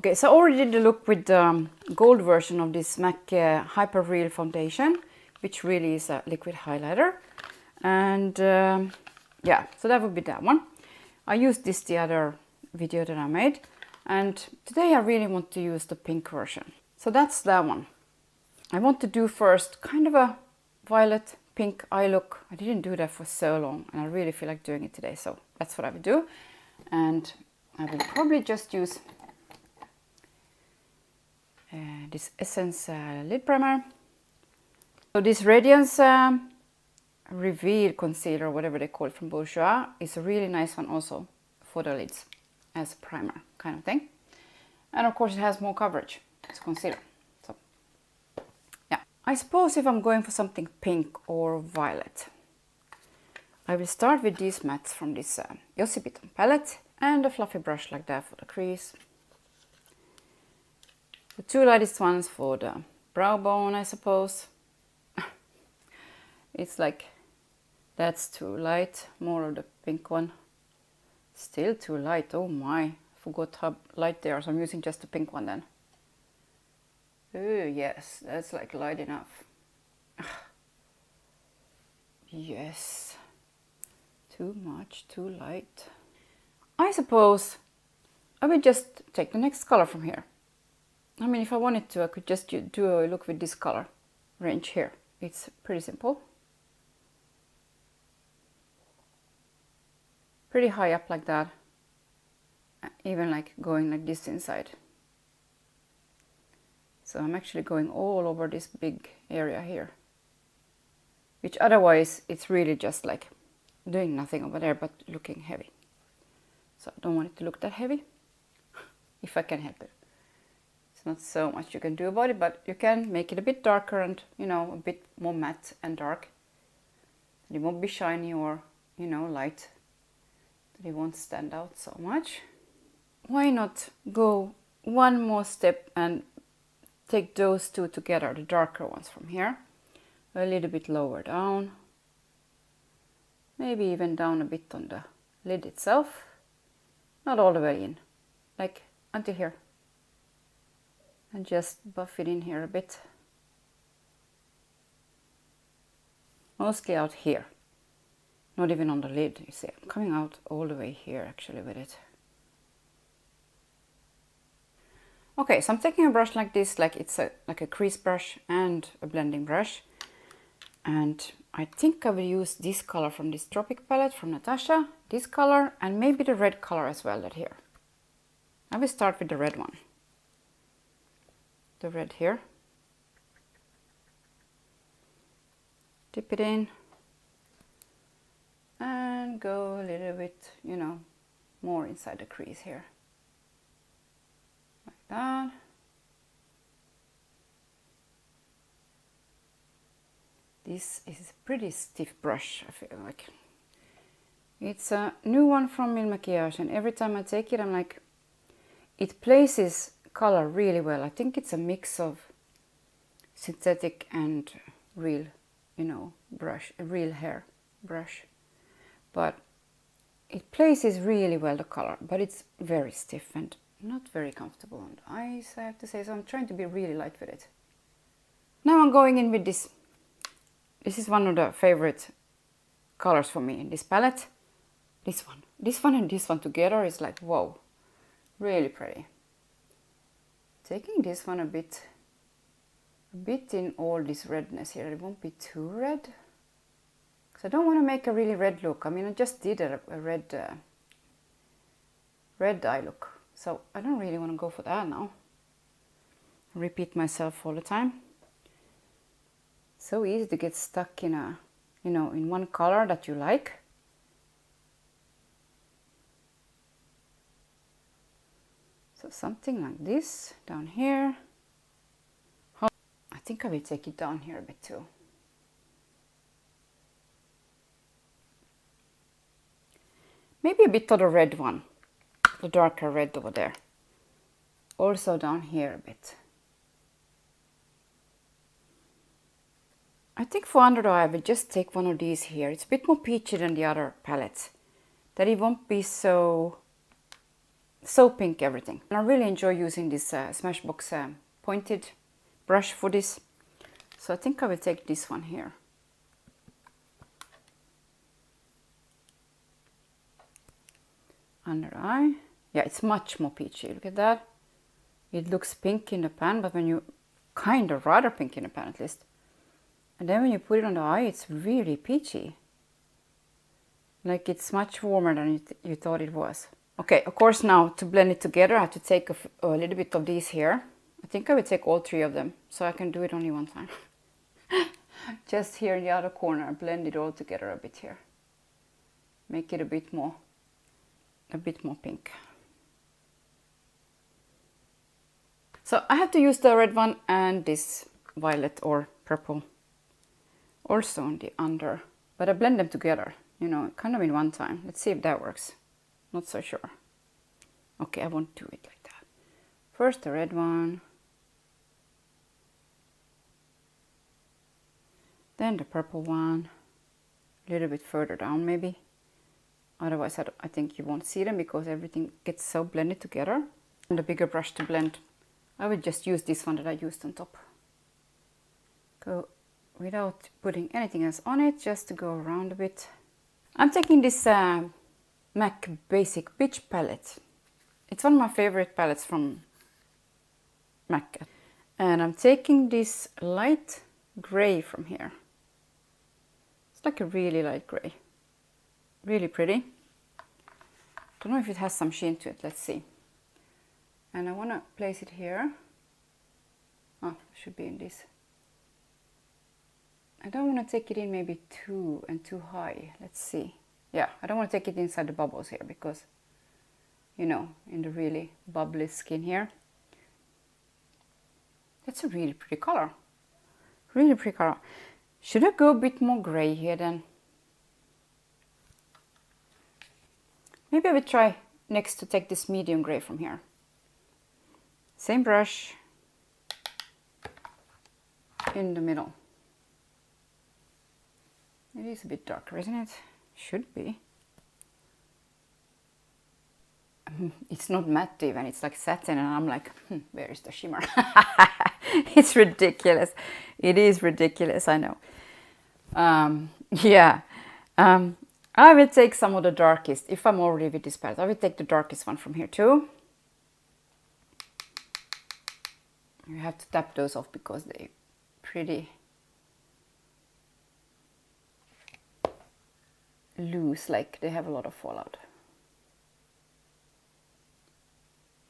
Okay, so I already did the look with the gold version of this MAC Hyper Real Foundation, which really is a liquid highlighter. And yeah, so that would be that one. I used this the other video that I made. And today I really want to use the pink version. So that's that one. I want to do first kind of a violet pink eye look. I didn't do that for so long and I really feel like doing it today. So that's what I will do. And I will probably just use this Essence lid primer. So this Radiance Reveal Concealer, whatever they call it from Bourjois, is a really nice one also for the lids as a primer kind of thing. And of course it has more coverage as concealer. So yeah, I suppose if I'm going for something pink or violet, I will start with these mattes from this Jossy Piton palette and a fluffy brush like that for the crease. The two lightest ones for the brow bone, I suppose. It's like, that's too light, more of the pink one. Still too light, oh my, forgot how light they are, so I'm using just the pink one then. Oh yes, that's like light enough. Yes, too much, too light. I suppose I will just take the next color from here. I mean, if I wanted to, I could just do a look with this color range here. It's pretty simple. Pretty high up like that. Even like going like this inside. So I'm actually going all over this big area here. Which otherwise, it's really just like doing nothing over there, but looking heavy. So I don't want it to look that heavy, if I can help it. It's not so much you can do about it, but you can make it a bit darker and, you know, a bit more matte and dark. It won't be shiny or, you know, light. That it won't stand out so much. Why not go one more step and take those two together, the darker ones from here. A little bit lower down. Maybe even down a bit on the lid itself. Not all the way in, like until here. And just buff it in here a bit. Mostly out here. Not even on the lid, you see. I'm coming out all the way here actually with it. Okay, so I'm taking a brush like this, like it's like a crease brush and a blending brush. And I think I will use this color from this Tropic palette from Natasha. This color and maybe the red color as well that here. I will start with the red one. The red here. Dip it in. And go a little bit, you know, more inside the crease here. Like that. This is a pretty stiff brush, I feel like. It's a new one from Mille Maquillage, and every time I take it, I'm like, it places color really well. I think it's a mix of synthetic and real, you know, brush, a real hair brush. But it places really well the color, but it's very stiff and not very comfortable on the eyes, I have to say. So I'm trying to be really light with it. Now I'm going in with this. This is one of the favorite colors for me in this palette. This one and this one together is like, whoa, really pretty. Taking this one a bit in all this redness here. It won't be too red. Because I don't want to make a really red look. I mean, I just did a red eye look. So I don't really want to go for that now. I repeat myself all the time. So easy to get stuck in a, you know, in one color that you like. So something like this down here. I think I will take it down here a bit too. Maybe a bit of the red one, the darker red over there. Also down here a bit. I think for under the eye I will just take one of these here. It's a bit more peachy than the other palettes. That it won't be so so pink everything. And I really enjoy using this Smashbox pointed brush for this. So I think I will take this one here. Under eye. Yeah, it's much more peachy. Look at that. It looks pink in the pan, but when you kind of rather pink in the pan at least. And then when you put it on the eye, it's really peachy. Like it's much warmer than you thought it was. Okay, of course now to blend it together, I have to take a little bit of these here. I think I will take all 3 of them, so I can do it only one time. Just here in the other corner, blend it all together a bit here. Make it a bit more pink. So I have to use the red one and this violet or purple also on the under, but I blend them together, you know, kind of in one time. Let's see if that works. Not so sure. Okay, I won't do it like that. First the red one, then the purple one, a little bit further down maybe. Otherwise I think you won't see them because everything gets so blended together. And the bigger brush to blend, I would just use this one that I used on top. Go without putting anything else on it, just to go around a bit. I'm taking this MAC Basic Beach palette. It's one of my favorite palettes from MAC. And I'm taking this light gray from here. It's like a really light gray. Really pretty. Don't know if it has some sheen to it. Let's see. And I want to place it here. Oh, it should be in this. I don't want to take it in maybe too high. Let's see. Yeah, I don't want to take it inside the bubbles here because, you know, in the really bubbly skin here. That's a really pretty color. Really pretty color. Should I go a bit more gray here then? Maybe I will try next to take this medium gray from here. Same brush in the middle. It is a bit darker, isn't it? Should be. It's not matte even, it's like satin, and I'm like, where is the shimmer? It's ridiculous. It is ridiculous, I know. Yeah. I will take some of the darkest, if I'm already with this palette, I will take the darkest one from here too. You have to tap those off because they're pretty loose, like they have a lot of fallout.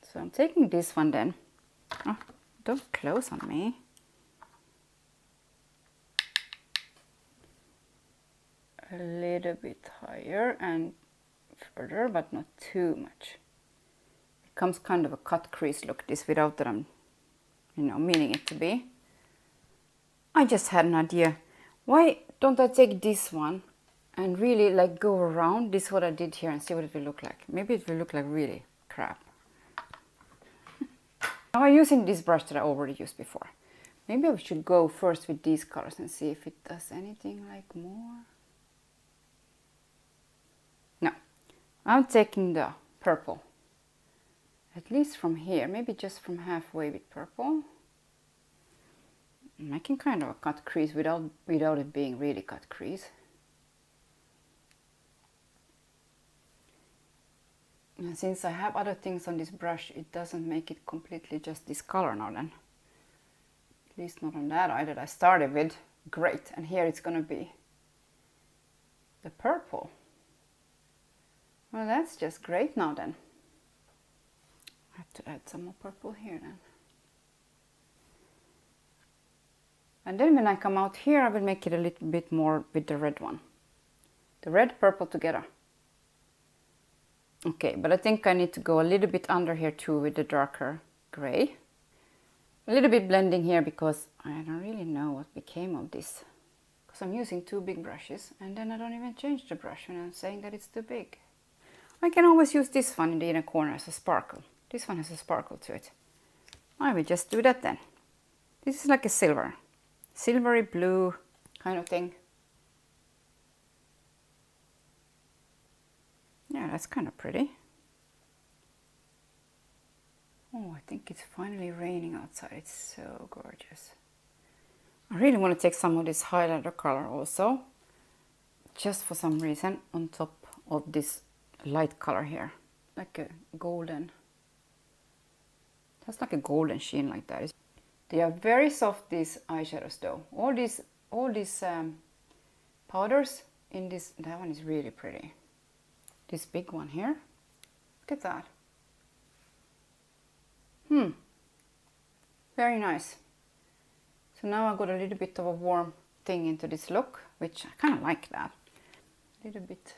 So I'm taking this one then. Oh, don't close on me. A little bit higher and further, but not too much. It becomes kind of a cut crease look, this, without that I'm, you know, meaning it to be. I just had an idea. Why don't I take this one and really like go around this, what I did here, and see what it will look like. Maybe it will look like really crap. Now I'm using this brush that I already used before. Maybe I should go first with these colors and see if it does anything like more. No, I'm taking the purple. At least from here, maybe just from halfway with purple. I'm making kind of a cut crease without it being really cut crease. And since I have other things on this brush, it doesn't make it completely just this color now then. At least not on that eye that I started with. Great, and here it's gonna be the purple. Well, that's just great now then. I have to add some more purple here then. And then when I come out here, I will make it a little bit more with the red one. The red, purple together. Okay, but I think I need to go a little bit under here too with the darker gray. A little bit blending here because I don't really know what became of this. Because I'm using 2 big brushes and then I don't even change the brush when I'm saying that it's too big. I can always use this one in the inner corner as a sparkle. This one has a sparkle to it. I will just do that then. This is like a silvery blue kind of thing. Yeah, that's kind of pretty. Oh, I think it's finally raining outside. It's so gorgeous. I really want to take some of this highlighter color also, just for some reason, on top of this light color here, like a golden. That's like a golden sheen like that. They are very soft, these eyeshadows though. All these powders in this, that one is really pretty. This big one here, look at that. Very nice. So now I got a little bit of a warm thing into this look, which I kind of like that. A little bit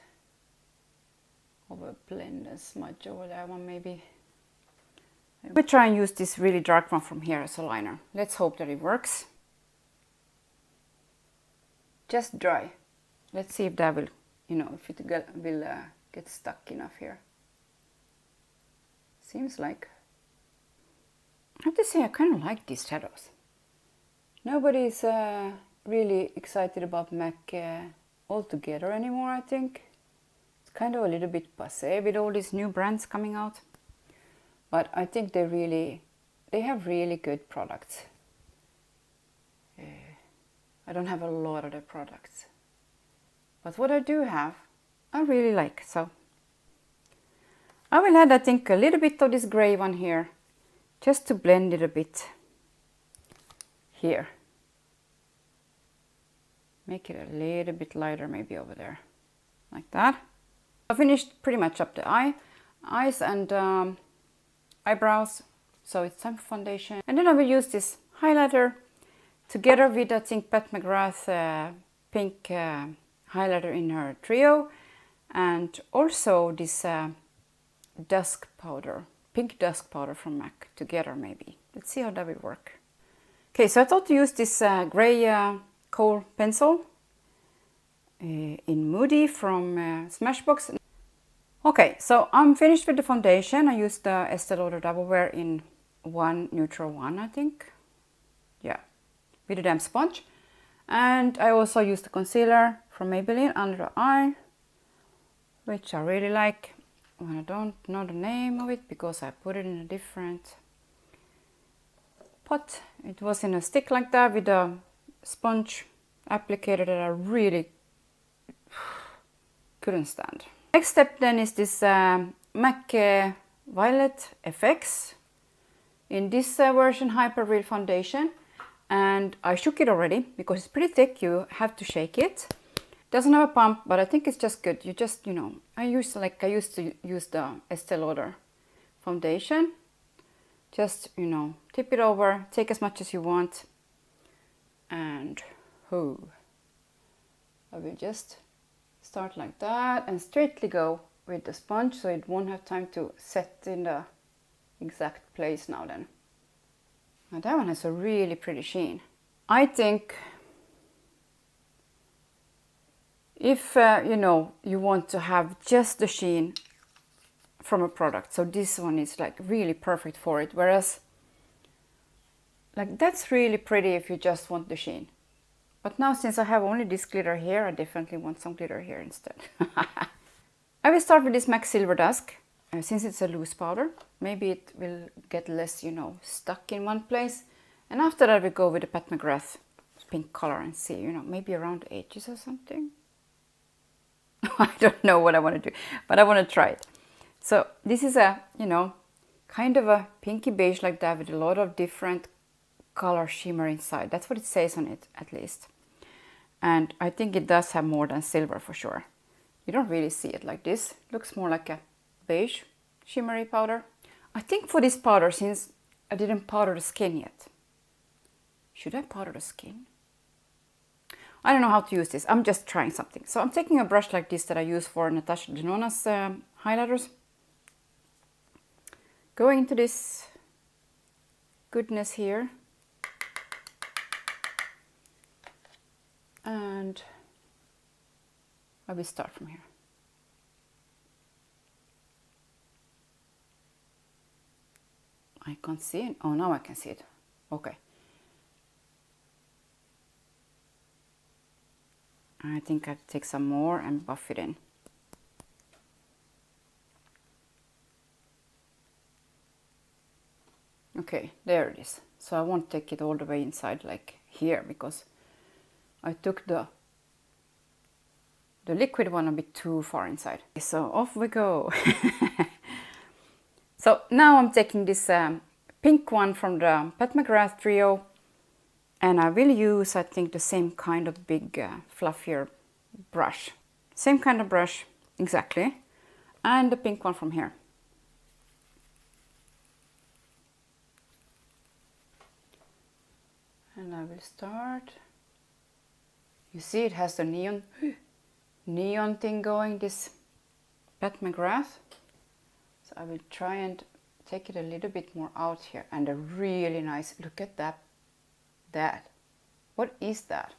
of a blend and smudge over that one maybe. I'm going to try and use this really dark one from here as a liner. Let's hope that it works. Just dry. Let's see if that will, you know, if it will get stuck enough here. Seems like. I have to say I kind of like these shadows. Nobody's really excited about MAC altogether anymore, I think. It's kind of a little bit passé with all these new brands coming out. But I think they have really good products. I don't have a lot of their products. But what I do have, I really like. So I will add, I think, a little bit of this gray one here, just to blend it a bit here. Make it a little bit lighter maybe over there, like that. I finished pretty much up the eyes and eyebrows, so it's time for foundation. And then I will use this highlighter together with, I think, Pat McGrath pink highlighter in her trio, and also this dusk powder, pink dusk powder from MAC together maybe. Let's see how that will work. Okay, so I thought to use this gray kohl pencil in Moody from Smashbox. Okay, so I'm finished with the foundation. I used the Estee Lauder Double Wear in 1 Neutral 1, I think. Yeah, with a damp sponge. And I also used the concealer from Maybelline under the eye, which I really like. I don't know the name of it because I put it in a different pot. It was in a stick like that with a sponge applicator that I really couldn't stand. Next step then is this MAC Violet FX in this version Hyper Real Foundation, and I shook it already because it's pretty thick. You have to shake it. Doesn't have a pump, but I think it's just good. You just, you know, I used to use the Estee Lauder foundation. Just, you know, tip it over, take as much as you want, and I will just start like that and straightly go with the sponge so it won't have time to set in the exact place now then. Now that one has a really pretty sheen. I think if you know, you want to have just the sheen from a product, so this one is like really perfect for it, whereas like that's really pretty if you just want the sheen. But now since I have only this glitter here, I definitely want some glitter here instead. I will start with this MAC Silver Dusk. Since it's a loose powder, maybe it will get less, you know, stuck in one place. And after that we go with the Pat McGrath pink color and see, you know, maybe around the edges or something. I don't know what I want to do, but I want to try it. So this is a, you know, kind of a pinky beige like that with a lot of different color shimmer inside. That's what it says on it, at least. And I think it does have more than silver for sure. You don't really see it like this. It looks more like a beige shimmery powder. I think for this powder, since I didn't powder the skin yet. Should I powder the skin? I don't know how to use this. I'm just trying something. So I'm taking a brush like this that I use for Natasha Denona's highlighters. Going into this goodness here. And I will start from here. I can't see it. Oh, now I can see it. Okay. I think I have to take some more and buff it in. Okay, there it is. So I won't take it all the way inside like here because I took the liquid one a bit too far inside. So off we go. So now I'm taking this pink one from the Pat McGrath trio, and I will use, I think, the same kind of big fluffier brush. Same kind of brush, exactly. And the pink one from here. And I will start. You see it has the neon thing going, this Pat McGrath. So I will try and take it a little bit more out here. And a really nice, look at that. What is that?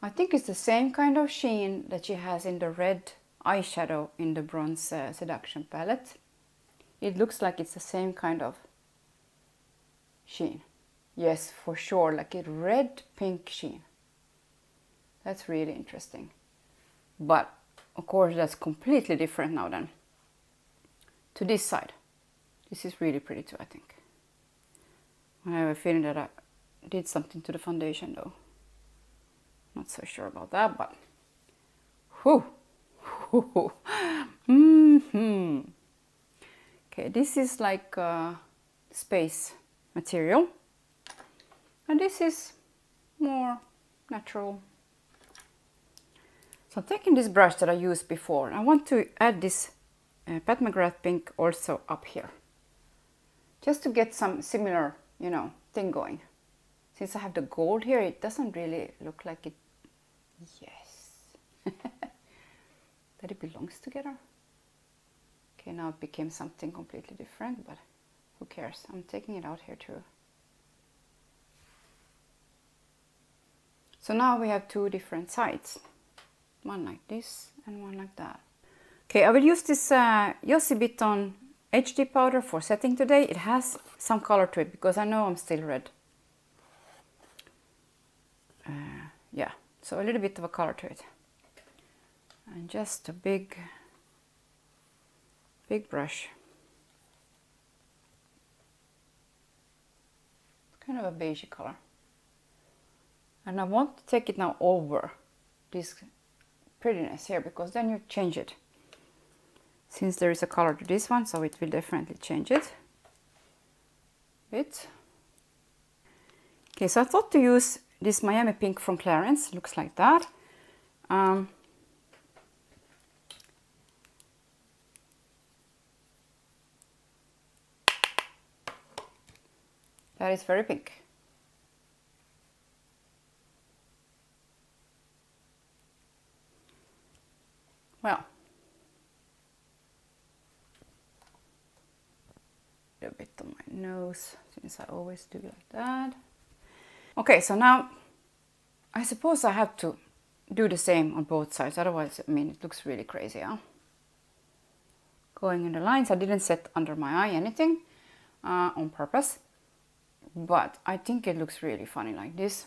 I think it's the same kind of sheen that she has in the red eyeshadow in the Bronze Seduction palette. It looks like it's the same kind of sheen. Yes, for sure, like a red pink sheen. That's really interesting. But of course that's completely different now then to this side. This is really pretty too, I think. I have a feeling that I did something to the foundation though. Not so sure about that, but whew. Okay, this is like space material, and this is more natural. So I'm taking this brush that I used before. I want to add this Pat McGrath pink also up here, just to get some similar, you know, thing going. Since I have the gold here, it doesn't really look like it. Yes. That it belongs together. Okay, now it became something completely different, but who cares? I'm taking it out here too. So now we have two different sides. One like this and one like that. Okay, I will use this Yossi Beton HD powder for setting today. It has some color to it because I know I'm still red. Yeah, so a little bit of a color to it. And just a big brush. Kind of a beigey color. And I want to take it now over this prettiness here, because then you change it. Since there is a color to this one, so it will definitely change it a bit. Okay, so I thought to use this Miami Pink from Clarins. Looks like that. That is very pink. Well, a bit on my nose, since I always do like that. Okay, so now I suppose I have to do the same on both sides, otherwise, I mean, it looks really crazy, huh? Going in the lines, I didn't set under my eye anything on purpose, but I think it looks really funny like this.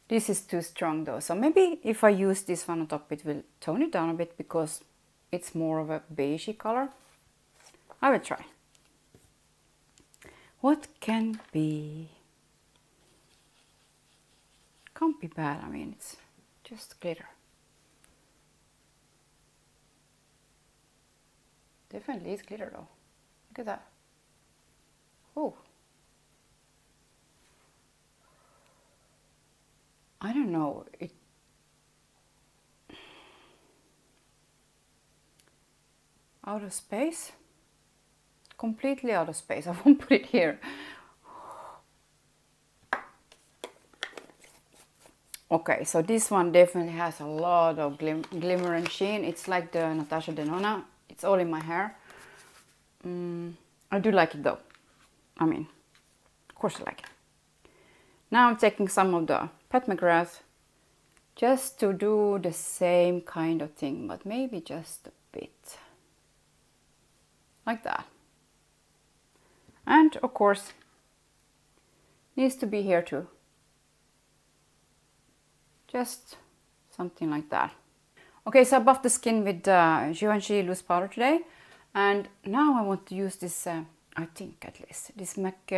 This is too strong though, so maybe if I use this one on top, it will tone it down a bit because it's more of a beigey color. I will try. What can be? Can't be bad, I mean, it's just glitter. Definitely is glitter though. Look at that. Oh. I don't know, it out of space, completely out of space. I won't put it here. Okay, so this one definitely has a lot of glimmer and sheen. It's like the Natasha Denona. It's all in my hair. I do like it though. I mean, of course I like it. Now I'm taking some of the Pat McGrath just to do the same kind of thing, but maybe just a bit. Like that. And of course, needs to be here too. Just something like that. Okay, so I buffed the skin with Givenchy loose powder today. And now I want to use this I think at least, this MAC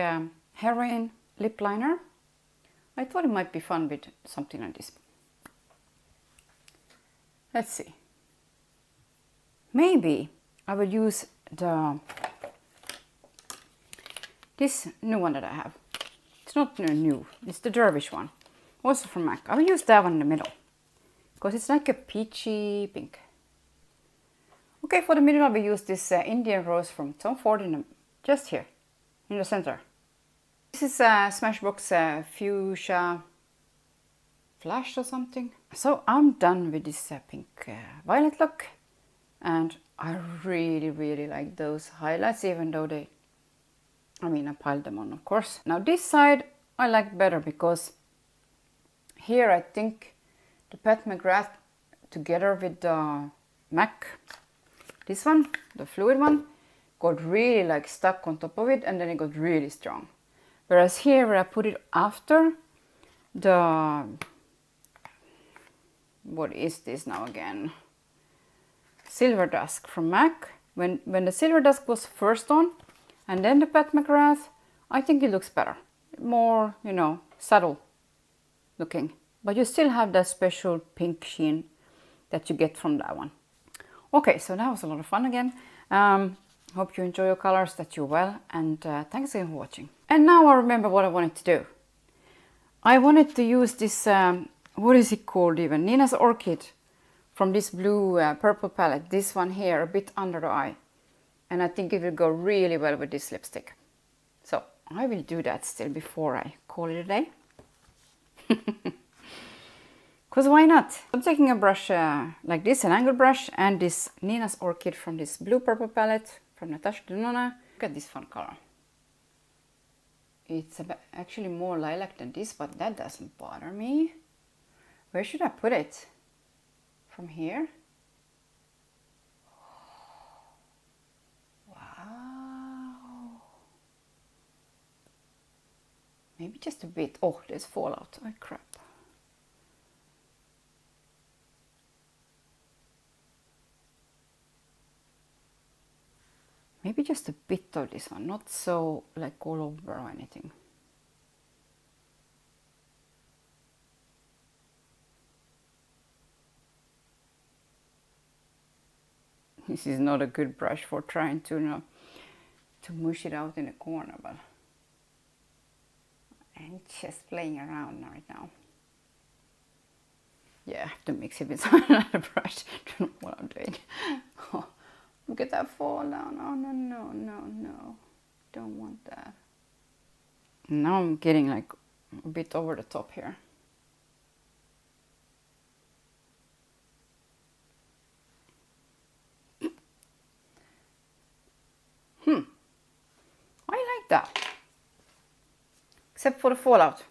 Heroin lip liner. I thought it might be fun with something like this. Let's see. Maybe I will use this new one that I have. It's not new, it's the Dervish one. Also from MAC. I will use that one in the middle. Because it's like a peachy pink. Okay, for the middle I will use this Indian Rose from Tom Ford just here, in the center. This is Smashbox Fuchsia Flash or something. So I'm done with this pink violet look. And I really like those highlights, even though I piled them on, of course. Now this side I like better because here I think the Pat McGrath together with the MAC, this one, the fluid one, got really like stuck on top of it, and then it got really strong. Whereas here, where I put it after the, what is this now again? Silver Dusk from MAC. When the Silver Dusk was first on, and then the Pat McGrath, I think it looks better. More, you know, subtle looking. But you still have that special pink sheen that you get from that one. Okay, so that was a lot of fun again. Hope you enjoy your colors, that you're well, and thanks again for watching. And now I remember what I wanted to do. I wanted to use this, what is it called even? Nina's Orchid from this blue purple palette. This one here, a bit under the eye. And I think it will go really well with this lipstick. So I will do that still before I call it a day. Because why not? I'm taking a brush like this, an angle brush, and this Nina's Orchid from this blue purple palette from Natasha Denona. Look at this fun color. It's actually more lilac than this, but that doesn't bother me. Where should I put it? From here? Wow. Maybe just a bit. Oh, there's fallout. Oh, crap. Maybe just a bit of this one, not so like all over or anything. This is not a good brush for trying to, you know, to mush it out in the corner, but I'm just playing around right now. Yeah, I have to mix it with another brush. I don't know what I'm doing. Oh, look at that fall down. Oh, no. Don't want that. Now I'm getting like a bit over the top here. I like that. Except for the fallout.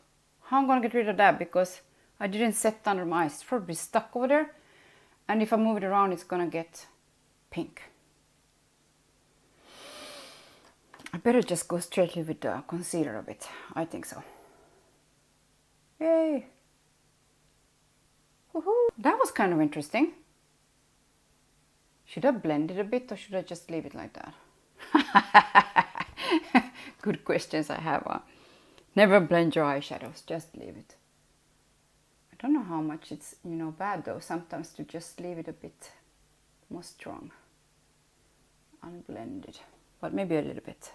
How I'm gonna get rid of that, because I didn't set it under my eyes. It's probably stuck over there. And if I move it around, it's gonna get pink. I better just go straightly with the concealer a bit. I think so. Yay! Woohoo! That was kind of interesting. Should I blend it a bit, or should I just leave it like that? Good questions I have. Never blend your eyeshadows, just leave it. I don't know how much it's, you know, bad though, sometimes to just leave it a bit more strong. Unblended, but maybe a little bit.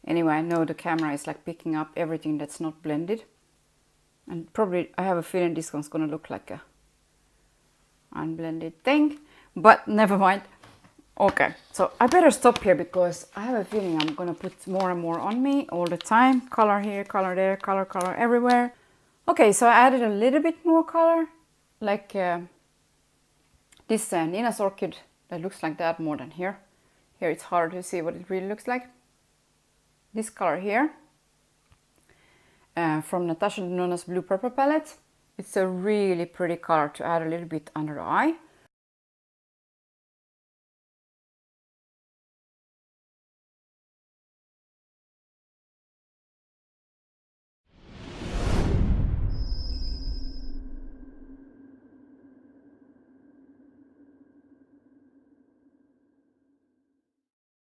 Anyway, I know the camera is like picking up everything that's not blended. And probably, I have a feeling this one's gonna look like a unblended thing, but never mind. Okay, so I better stop here, because I have a feeling I'm gonna put more and more on me all the time. Color here, color there, color everywhere. Okay, so I added a little bit more color, like this Nina's Orchid that looks like that more than here. Here it's hard to see what it really looks like. This color here, from Natasha Denona's Blue Purple palette. It's a really pretty color to add a little bit under the eye.